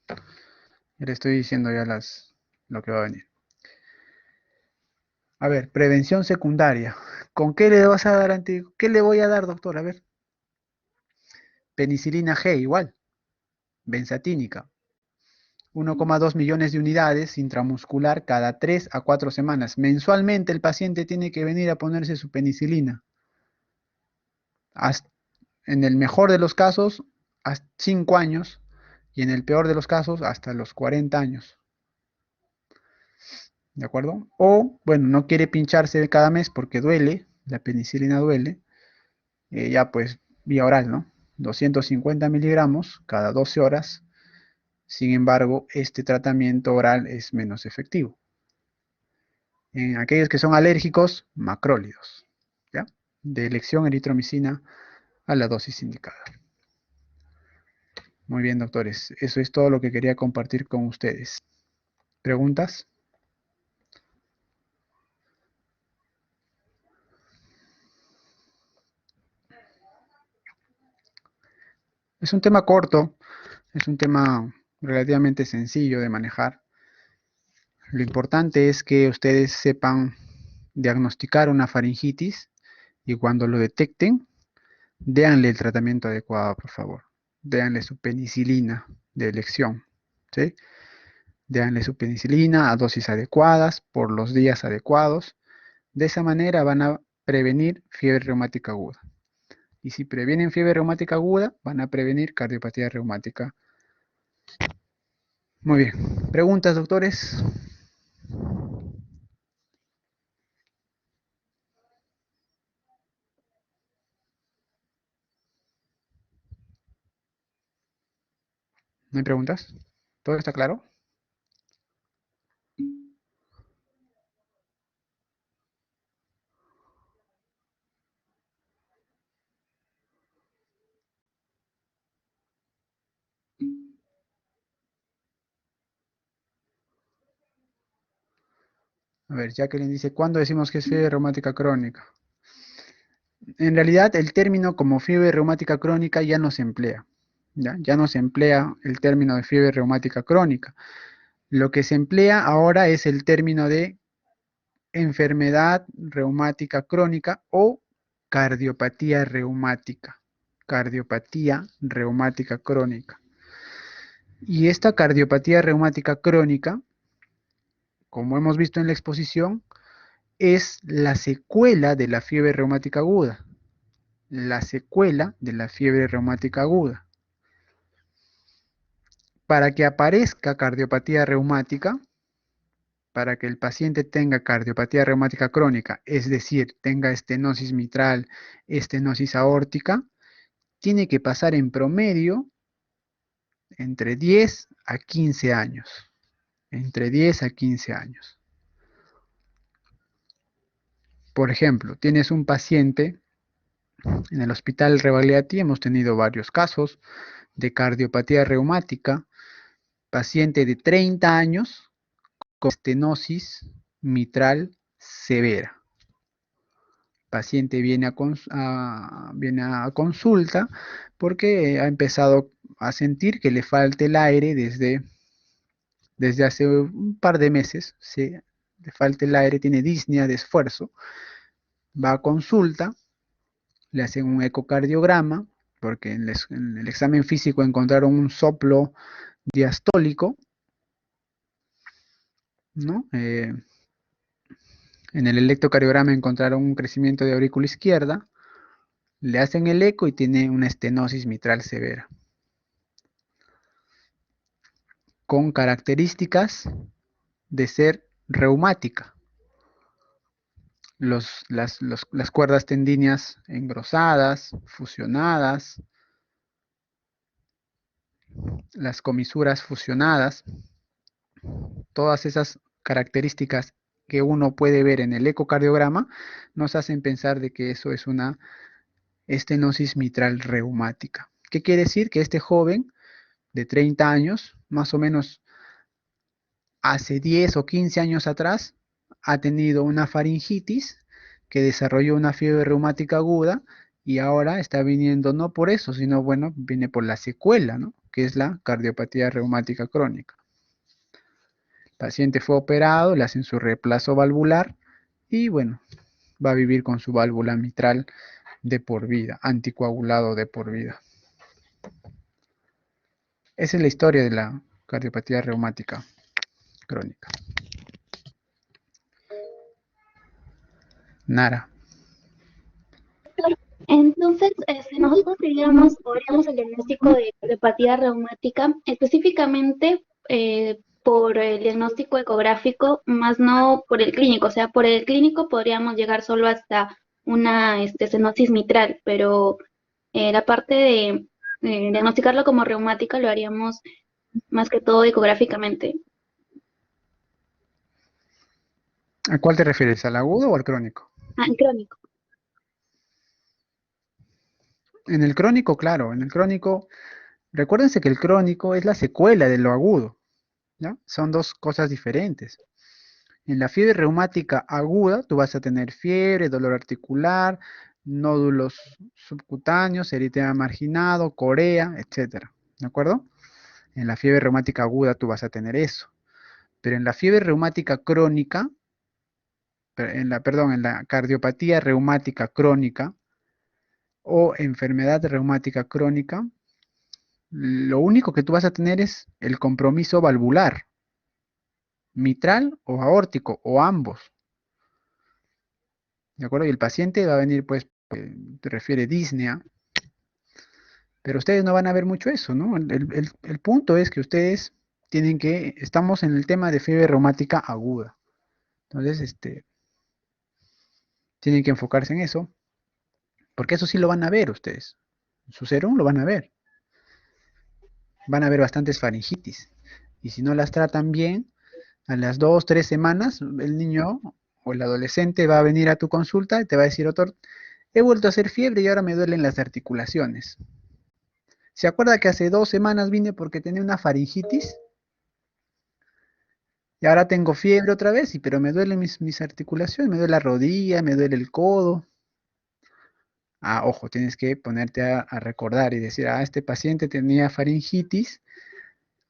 Ya le estoy diciendo ya lo que va a venir. A ver, prevención secundaria. ¿Con qué le vas a dar antibiótico? ¿Qué le voy a dar, doctor? A ver. Penicilina G, igual. Benzatínica. 1,2 millones de unidades intramuscular cada 3 a 4 semanas. Mensualmente el paciente tiene que venir a ponerse su penicilina. En el mejor de los casos, hasta 5 años, y en el peor de los casos, hasta los 40 años. ¿De acuerdo? O, bueno, no quiere pincharse cada mes porque duele, la penicilina duele, ya pues vía oral, ¿no? 250 miligramos cada 12 horas. Sin embargo, este tratamiento oral es menos efectivo. En aquellos que son alérgicos, macrólidos, ¿ya? de elección eritromicina a la dosis indicada. Muy bien, doctores. Eso es todo lo que quería compartir con ustedes. ¿Preguntas? Es un tema corto, es un tema relativamente sencillo de manejar. Lo importante es que ustedes sepan diagnosticar una faringitis y cuando lo detecten, déanle el tratamiento adecuado, por favor. Déanle su penicilina de elección, ¿sí? Déanle su penicilina a dosis adecuadas, por los días adecuados. De esa manera van a prevenir fiebre reumática aguda. Y si previenen fiebre reumática aguda, van a prevenir cardiopatía reumática. Muy bien. ¿Preguntas, doctores? ¿No hay preguntas? ¿Todo está claro? A ver, Jacqueline dice, ¿cuándo decimos que es fiebre reumática crónica? En realidad, el término como fiebre reumática crónica ya no se emplea. Ya no se emplea el término de fiebre reumática crónica. Lo que se emplea ahora es el término de enfermedad reumática crónica o cardiopatía reumática. Cardiopatía reumática crónica. Y esta cardiopatía reumática crónica, como hemos visto en la exposición, es la secuela de la fiebre reumática aguda. La secuela de la fiebre reumática aguda. Para que aparezca cardiopatía reumática, para que el paciente tenga cardiopatía reumática crónica, es decir, tenga estenosis mitral, estenosis aórtica, tiene que pasar en promedio entre 10 a 15 años. Entre 10 a 15 años. Por ejemplo, tienes un paciente en el hospital Rebagliati, hemos tenido varios casos de cardiopatía reumática, paciente de 30 años con estenosis mitral severa. Paciente viene a consulta porque ha empezado a sentir que le falta el aire desde hace un par de meses. ¿Sí? Le falta el aire, tiene disnea de esfuerzo. Va a consulta, le hacen un ecocardiograma, porque en el examen físico encontraron un soplo diastólico, ¿no? En el electrocardiograma encontraron un crecimiento de aurícula izquierda, le hacen el eco y tiene una estenosis mitral severa, con características de ser reumática. Las cuerdas tendíneas engrosadas, fusionadas, las comisuras fusionadas, todas esas características que uno puede ver en el ecocardiograma nos hacen pensar de que eso es una estenosis mitral reumática. ¿Qué quiere decir? Que este joven de 30 años, más o menos hace 10 o 15 años atrás, ha tenido una faringitis que desarrolló una fiebre reumática aguda y ahora está viniendo no por eso, sino bueno, viene por la secuela, ¿no? Que es la cardiopatía reumática crónica. El paciente fue operado, le hacen su reemplazo valvular y bueno, va a vivir con su válvula mitral de por vida, anticoagulado de por vida. Esa es la historia de la cardiopatía reumática crónica. Nara. Entonces, nosotros podríamos el diagnóstico de cardiopatía reumática específicamente por el diagnóstico ecográfico, más no por el clínico. O sea, por el clínico podríamos llegar solo hasta una estenosis mitral, pero la parte de diagnosticarlo como reumática lo haríamos más que todo ecográficamente. ¿A cuál te refieres? ¿Al agudo o al crónico? Ah, crónico. En el crónico, claro, en el crónico, recuérdense que el crónico es la secuela de lo agudo, ¿ya? Son dos cosas diferentes. En la fiebre reumática aguda, tú vas a tener fiebre, dolor articular, nódulos subcutáneos, eritema marginado, corea, etcétera, ¿de acuerdo? En la fiebre reumática aguda tú vas a tener eso. Pero en la fiebre reumática crónica, en la cardiopatía reumática crónica o enfermedad reumática crónica, lo único que tú vas a tener es el compromiso valvular, mitral o aórtico, o ambos, ¿de acuerdo? Y el paciente va a venir, pues, te refiere disnea, pero ustedes no van a ver mucho eso, ¿no? El punto es que ustedes estamos en el tema de fiebre reumática aguda. Entonces, tienen que enfocarse en eso, porque eso sí lo van a ver ustedes. Su serum lo van a ver. Van a ver bastantes faringitis. Y si no las tratan bien, a las 2, 3 semanas, el niño o el adolescente va a venir a tu consulta y te va a decir, doctor, he vuelto a hacer fiebre y ahora me duelen las articulaciones. ¿Se acuerda que hace 2 semanas vine porque tenía una faringitis? Y ahora tengo fiebre otra vez, pero me duelen mis articulaciones, me duele la rodilla, me duele el codo. Ah, ojo, tienes que ponerte a recordar y decir, este paciente tenía faringitis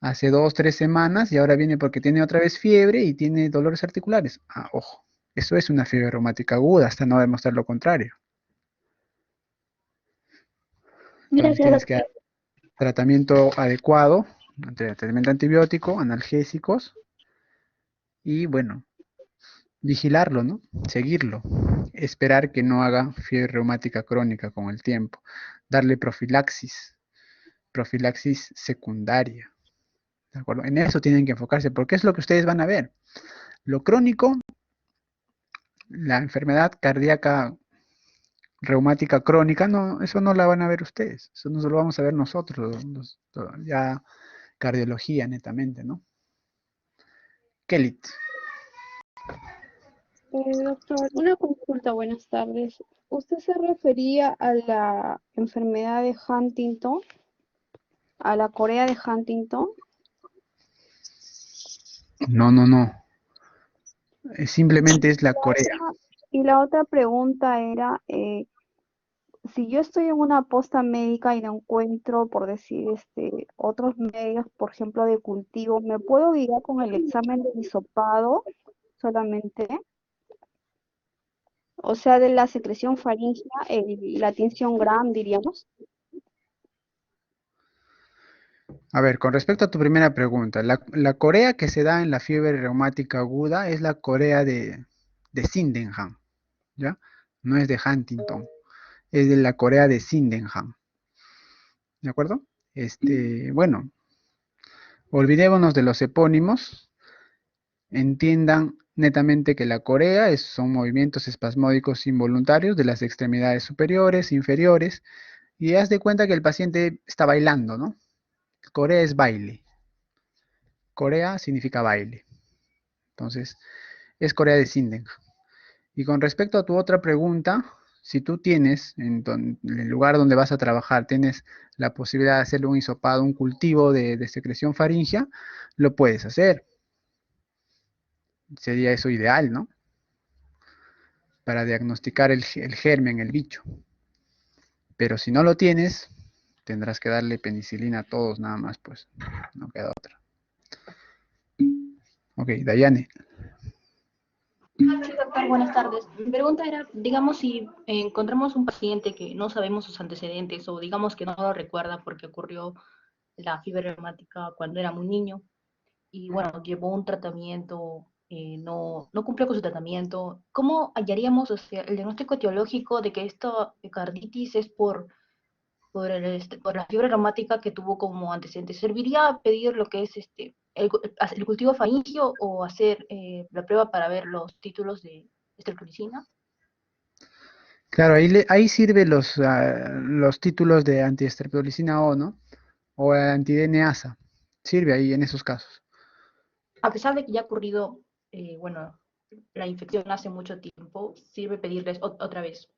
hace 2, 3 semanas y ahora viene porque tiene otra vez fiebre y tiene dolores articulares. Ah, ojo, eso es una fiebre reumática aguda, hasta no demostrar lo contrario. Entonces Gracias, tienes que doctor. dar tratamiento adecuado, tratamiento antibiótico, analgésicos y bueno, vigilarlo, ¿no? Seguirlo. Esperar que no haga fiebre reumática crónica con el tiempo. Darle profilaxis secundaria. ¿De acuerdo? En eso tienen que enfocarse, porque es lo que ustedes van a ver. Lo crónico, la enfermedad cardíaca reumática crónica, no, eso no la van a ver ustedes. Eso no lo vamos a ver nosotros, ya cardiología netamente, ¿no? Kelit. Doctor, una consulta, buenas tardes. ¿Usted se refería a la enfermedad de Huntington, a la Corea de Huntington? No, no, no. Simplemente es la La corea. y la otra pregunta era, si yo estoy en una posta médica y no encuentro, por decir, otros medios, por ejemplo, de cultivo, ¿me puedo guiar con el examen de hisopado solamente? O sea, de la secreción faríngea, la tinción Gram, diríamos. A ver, con respecto a tu primera pregunta, la corea que se da en la fiebre reumática aguda es la corea de Sydenham, ¿ya? No es de Huntington, es de la corea de Sydenham, ¿de acuerdo? Bueno, olvidémonos de los epónimos, entiendan netamente que la corea son movimientos espasmódicos involuntarios de las extremidades superiores, inferiores, y haz de cuenta que el paciente está bailando, ¿no? Corea es baile. Corea significa baile. Entonces, es Corea de Sydenham. Y con respecto a tu otra pregunta, si tú tienes, en el lugar donde vas a trabajar, tienes la posibilidad de hacerle un hisopado, un cultivo de secreción faríngea, lo puedes hacer. Sería eso ideal, ¿no? Para diagnosticar el germen, el bicho. Pero si no lo tienes, tendrás que darle penicilina a todos nada más, pues. No queda otra. Ok, Dayane. Sí, doctor, buenas tardes. Mi pregunta era, digamos, si encontramos un paciente que no sabemos sus antecedentes o digamos que no lo recuerda porque ocurrió la fiebre reumática cuando era muy niño y bueno, llevó un tratamiento, no cumplió con su tratamiento, ¿cómo hallaríamos, o sea, el diagnóstico etiológico de que esta carditis es por la fiebre reumática que tuvo como antecedente? ¿Serviría pedir lo que es el cultivo faríngeo o hacer la prueba para ver los títulos de estreptolicina? Claro, ahí sirve los títulos de antiestreptolicina O, ¿no? O anti-DNAsa. Sirve ahí en esos casos. A pesar de que ya ha ocurrido, bueno, la infección hace mucho tiempo, sirve pedirles otra vez.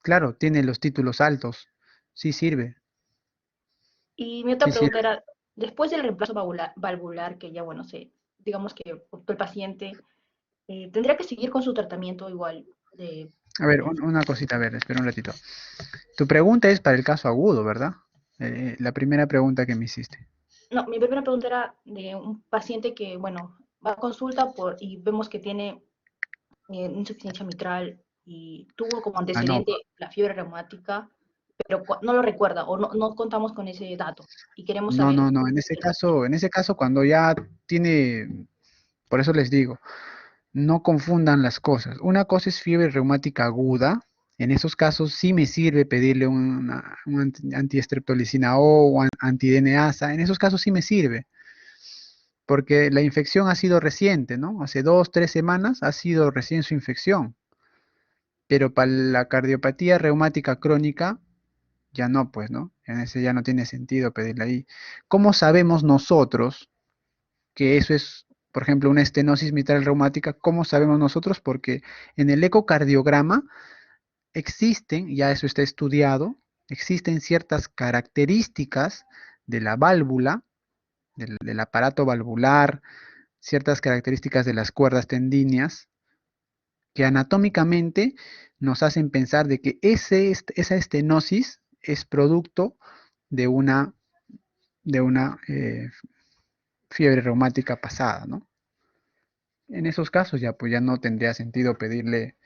Claro, tiene los títulos altos. Sí sirve, Y mi otra sí pregunta sirve. era, después del reemplazo valvular que ya, bueno, digamos que optó el paciente, ¿tendría que seguir con su tratamiento igual A ver, de una cosita, a ver, espera un ratito. Tu pregunta es para el caso agudo, ¿verdad? La primera pregunta que me hiciste. No, mi primera pregunta era de un paciente que, bueno, va a consulta y vemos que tiene insuficiencia mitral y tuvo como Ah, no. antecedente la fiebre reumática, pero no lo recuerda o no contamos con ese dato y queremos No, saber no, no. En ese caso, cuando ya tiene, por eso les digo, no confundan las cosas. Una cosa es fiebre reumática aguda. En esos casos sí me sirve pedirle un antiestreptolicina O anti-DNAsa. En esos casos sí me sirve, porque la infección ha sido reciente, ¿no? Hace 2, 3 semanas ha sido recién su infección. Pero para la cardiopatía reumática crónica, ya no, pues, ¿no? En ese ya no tiene sentido pedirle ahí. ¿Cómo sabemos nosotros que eso es, por ejemplo, una estenosis mitral reumática? ¿Cómo sabemos nosotros? Porque en el ecocardiograma existen, ya eso está estudiado, existen ciertas características de la válvula, del aparato valvular, ciertas características de las cuerdas tendíneas, que anatómicamente nos hacen pensar de que esa estenosis es producto de una fiebre reumática pasada, ¿no? En esos casos ya, pues ya no tendría sentido pedirle,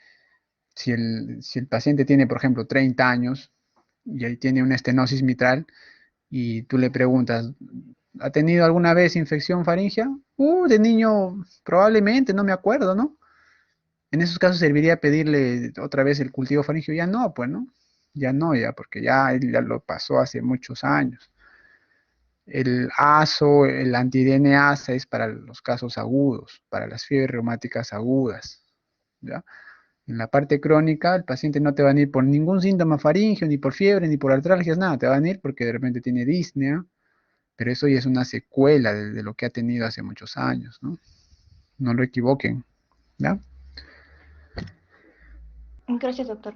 si el paciente tiene, por ejemplo, 30 años y ahí tiene una estenosis mitral y tú le preguntas, ¿ha tenido alguna vez infección faríngea? De niño probablemente, no me acuerdo, ¿no? En esos casos serviría pedirle otra vez el cultivo faríngeo, ya no, pues, ¿no? Ya no, ya, porque ya él ya lo pasó hace muchos años. El ASO, el anti-DNAsa es para los casos agudos, para las fiebres reumáticas agudas, ¿ya? En la parte crónica, el paciente no te va a venir por ningún síntoma faríngeo, ni por fiebre, ni por artralgias, nada, te va a venir porque de repente tiene disnea, pero eso ya es una secuela de lo que ha tenido hace muchos años, ¿no? No lo equivoquen, ¿ya? Gracias, doctor.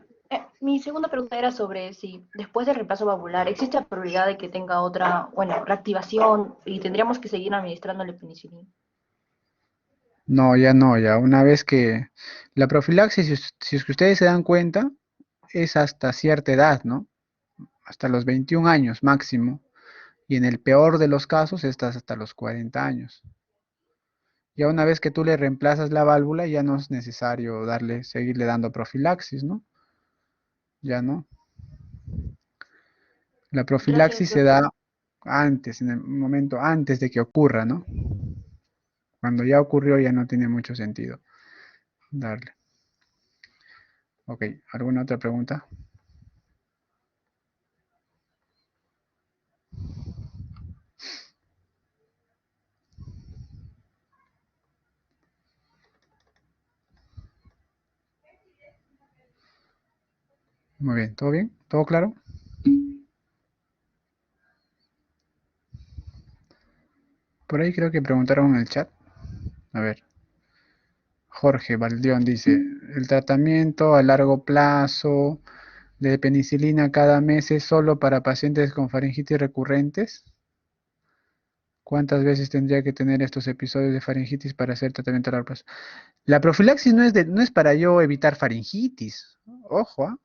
Mi segunda pregunta era sobre si después del reemplazo valvular existe la probabilidad de que tenga otra, bueno, reactivación y tendríamos que seguir administrándole penicilina. No, ya no, ya. Una vez que la profilaxis, si es que ustedes se dan cuenta, es hasta cierta edad, ¿no? Hasta los 21 años máximo. Y en el peor de los casos, estás hasta los 40 años. Ya una vez que tú le reemplazas la válvula, ya no es necesario seguirle dando profilaxis, ¿no? Ya no. La Gracias, profilaxis se doctor. da antes, en el momento antes de que ocurra, ¿no? Cuando ya ocurrió, ya no tiene mucho sentido darle. Ok, ¿alguna otra pregunta? Muy bien, ¿todo bien? ¿Todo claro? Por ahí creo que preguntaron en el chat. A ver, Jorge Valdión dice, el tratamiento a largo plazo de penicilina cada mes es solo para pacientes con faringitis recurrentes. ¿Cuántas veces tendría que tener estos episodios de faringitis para hacer tratamiento a largo plazo? La profilaxis no es para yo evitar faringitis. Ojo, ¿ah?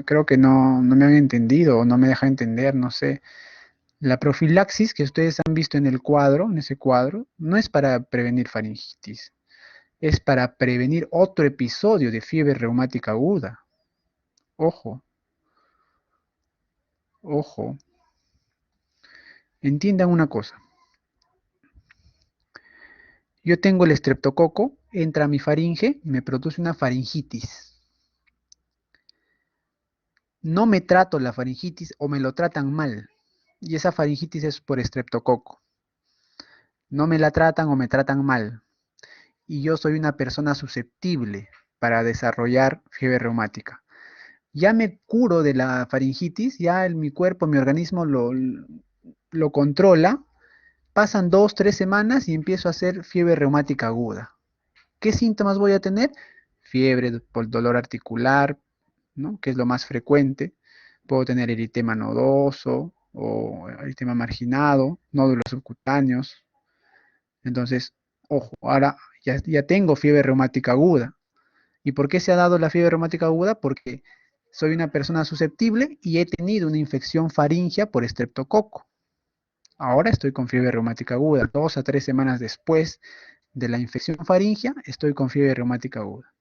Creo que no me han entendido o no me deja entender, no sé. La profilaxis que ustedes han visto en el cuadro, en ese cuadro, no es para prevenir faringitis, es para prevenir otro episodio de fiebre reumática aguda. Ojo, ojo. Entiendan una cosa. Yo tengo el estreptococo, entra a mi faringe y me produce una faringitis. No me trato la faringitis o me lo tratan mal. Y esa faringitis es por estreptococo. No me la tratan o me tratan mal. Y yo soy una persona susceptible para desarrollar fiebre reumática. Ya me curo de la faringitis, ya mi cuerpo, mi organismo lo controla, pasan 2, 3 semanas y empiezo a hacer fiebre reumática aguda. ¿Qué síntomas voy a tener? Fiebre por dolor articular, ¿no? Que es lo más frecuente, puedo tener eritema nodoso o eritema marginado, nódulos subcutáneos. Entonces, ojo, ahora ya tengo fiebre reumática aguda. ¿Y por qué se ha dado la fiebre reumática aguda? Porque soy una persona susceptible y he tenido una infección faríngea por estreptococo. Ahora estoy con fiebre reumática aguda. 2 a 3 semanas después de la infección faríngea, estoy con fiebre reumática aguda.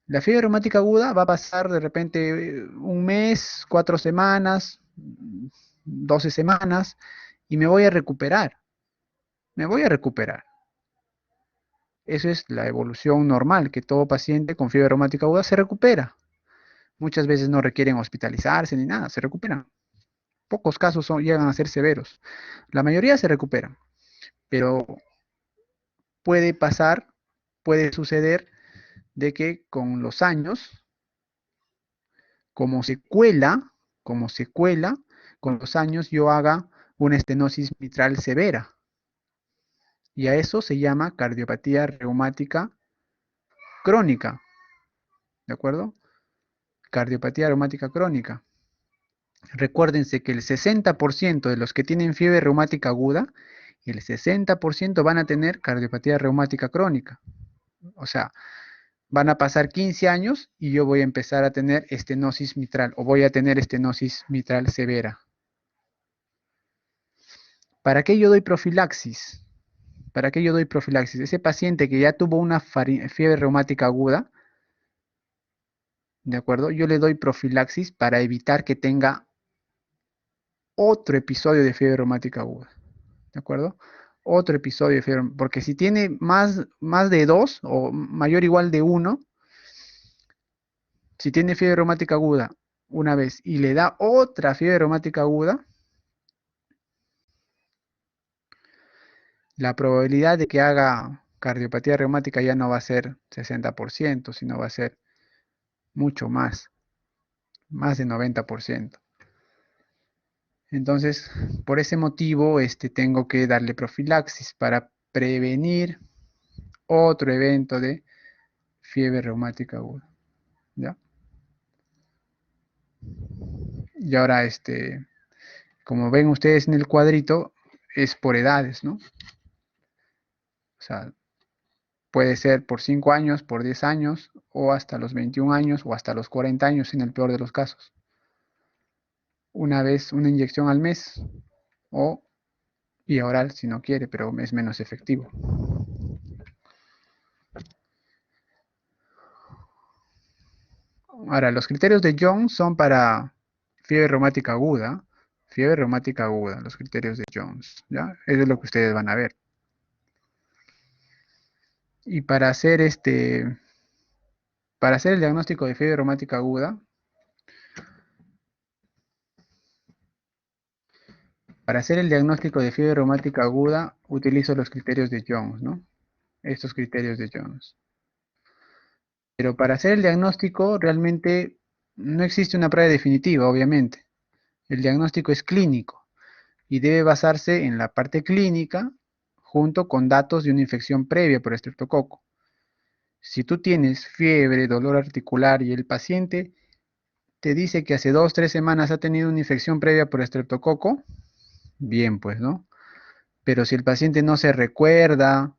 La fiebre reumática aguda va a pasar de repente un mes, 4 semanas, 12 semanas, y me voy a recuperar. Me voy a recuperar. Eso es la evolución normal, que todo paciente con fiebre reumática aguda se recupera. Muchas veces no requieren hospitalizarse ni nada, se recuperan. Pocos casos llegan a ser severos. La mayoría se recuperan, pero puede pasar, puede suceder de que con los años, como secuela, como secuela, con los años yo haga una estenosis mitral severa. Y a eso se llama cardiopatía reumática crónica. ¿De acuerdo? Cardiopatía reumática crónica. Recuérdense que el 60% de los que tienen fiebre reumática aguda, el 60% van a tener cardiopatía reumática crónica. O sea, van a pasar 15 años y yo voy a empezar a tener estenosis mitral o voy a tener estenosis mitral severa. ¿Para qué yo doy profilaxis? ¿Para qué yo doy profilaxis? Ese paciente que ya tuvo una fiebre reumática aguda, ¿de acuerdo? Yo le doy profilaxis para evitar que tenga otro episodio de fiebre reumática aguda, ¿de acuerdo? Otro episodio de fiebre, porque si tiene más de 2 o mayor o igual de 1, si tiene fiebre reumática aguda una vez y le da otra fiebre reumática aguda, la probabilidad de que haga cardiopatía reumática ya no va a ser 60%, sino va a ser mucho más de 90%. Entonces, por ese motivo, tengo que darle profilaxis para prevenir otro evento de fiebre reumática aguda. ¿Ya? Y ahora, como ven ustedes en el cuadrito, es por edades, ¿no? O sea, puede ser por 5 años, por 10 años, o hasta los 21 años, o hasta los 40 años en el peor de los casos. Una vez, una inyección al mes, o vía oral si no quiere, pero es menos efectivo. Ahora, los criterios de Jones son para fiebre reumática aguda. Fiebre reumática aguda, los criterios de Jones, ¿ya? Eso es lo que ustedes van a ver. Y para hacer el diagnóstico de fiebre reumática aguda, utilizo los criterios de Jones, ¿no? Estos criterios de Jones. Pero para hacer el diagnóstico realmente no existe una prueba definitiva, obviamente. El diagnóstico es clínico y debe basarse en la parte clínica junto con datos de una infección previa por estreptococo. Si tú tienes fiebre, dolor articular y el paciente te dice que hace 2 o 3 semanas ha tenido una infección previa por estreptococo, bien pues, ¿no? Pero si el paciente no se recuerda,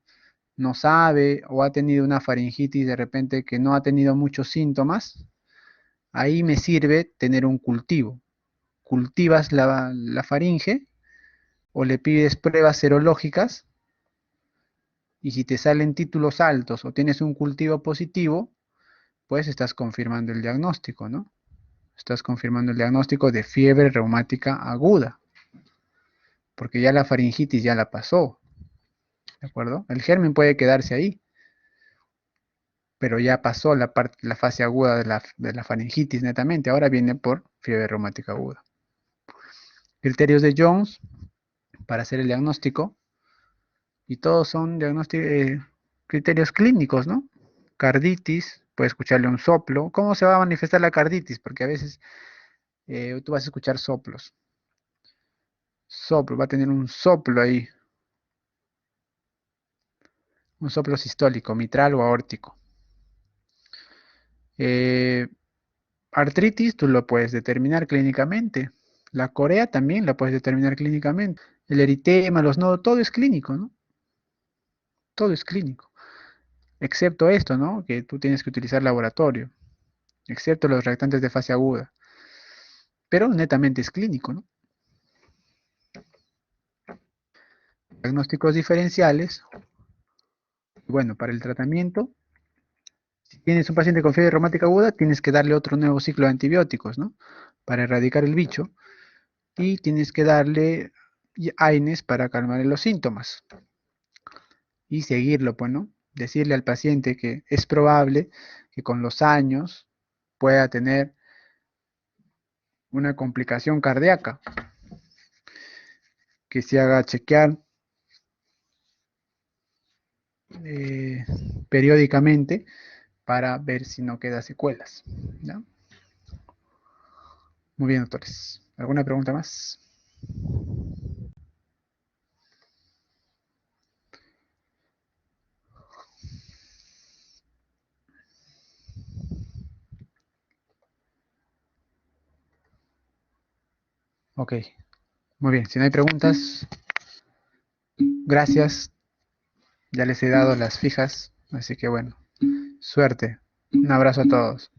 no sabe o ha tenido una faringitis de repente que no ha tenido muchos síntomas, ahí me sirve tener un cultivo. Cultivas la faringe o le pides pruebas serológicas y si te salen títulos altos o tienes un cultivo positivo, pues estás confirmando el diagnóstico, ¿no? Estás confirmando el diagnóstico de fiebre reumática aguda, porque ya la faringitis ya la pasó, ¿de acuerdo? El germen puede quedarse ahí, pero ya pasó la fase aguda de la faringitis netamente, ahora viene por fiebre reumática aguda. Criterios de Jones para hacer el diagnóstico, y todos son criterios clínicos, ¿no? Carditis, puede escucharle un soplo. ¿Cómo se va a manifestar la carditis? Porque a veces tú vas a escuchar soplos. Soplo, va a tener un soplo ahí. Un soplo sistólico, mitral o aórtico. artritis tú lo puedes determinar clínicamente. La corea también la puedes determinar clínicamente. El eritema, los nodos, todo es clínico, ¿no? Todo es clínico. Excepto esto, ¿no? Que tú tienes que utilizar laboratorio. Excepto los reactantes de fase aguda. Pero netamente es clínico, ¿no? Diagnósticos diferenciales. Bueno, para el tratamiento, si tienes un paciente con fiebre reumática aguda, tienes que darle otro nuevo ciclo de antibióticos, ¿no? Para erradicar el bicho. Y tienes que darle AINES para calmar los síntomas. Y seguirlo, pues, ¿no? Decirle al paciente que es probable que con los años pueda tener una complicación cardíaca, que se haga chequear periódicamente para ver si no queda secuelas, ¿no? Muy bien, doctores. ¿Alguna pregunta más? Ok, muy bien. Si no hay preguntas, gracias. Ya les he dado las fijas, así que bueno, suerte. Un abrazo a todos.